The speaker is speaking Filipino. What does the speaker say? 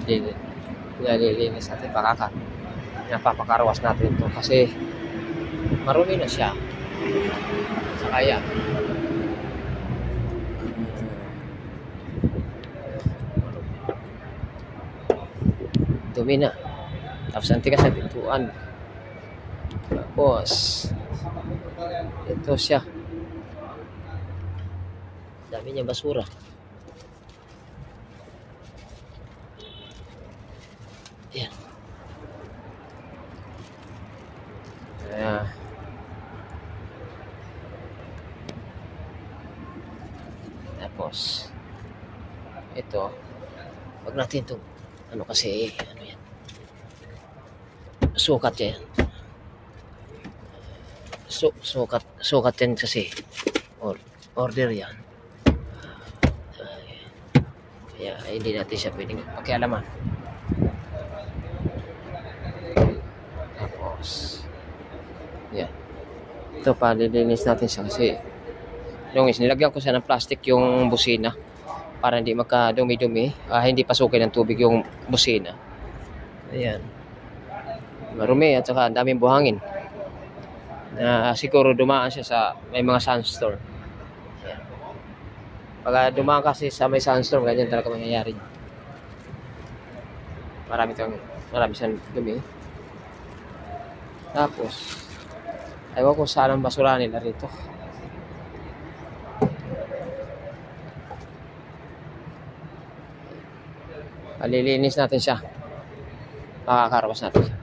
Nalilinis natin, napapakarawas natin ito kasi marumi na siya. Saka yan, dumi na, tapos ang tigas na pintuan. Tapos ito siya, dami niya basura. Yan. Tapos ito, wag natin ito kasi ano yan, sukat yan. Sukat yan kasi order yan. Kaya hindi natin siya pwedeng pakialaman. Tapos yan, ito palilinis natin siya kasi yung nilagyan ko siya ng plastic yung busina para hindi magkadumi-dumi, hindi pasukin ng tubig yung busina. Ayan, marumi at saka daming buhangin na siguro dumaan siya sa may mga sandstorm. Ayan. Pag dumaan kasi sa may sandstorm, ganyan talaga mangyayari. Marami siyang dumi. Tapos ayaw ko saan ang basura nila rito. Palilinis natin siya, makakarawas natin siya.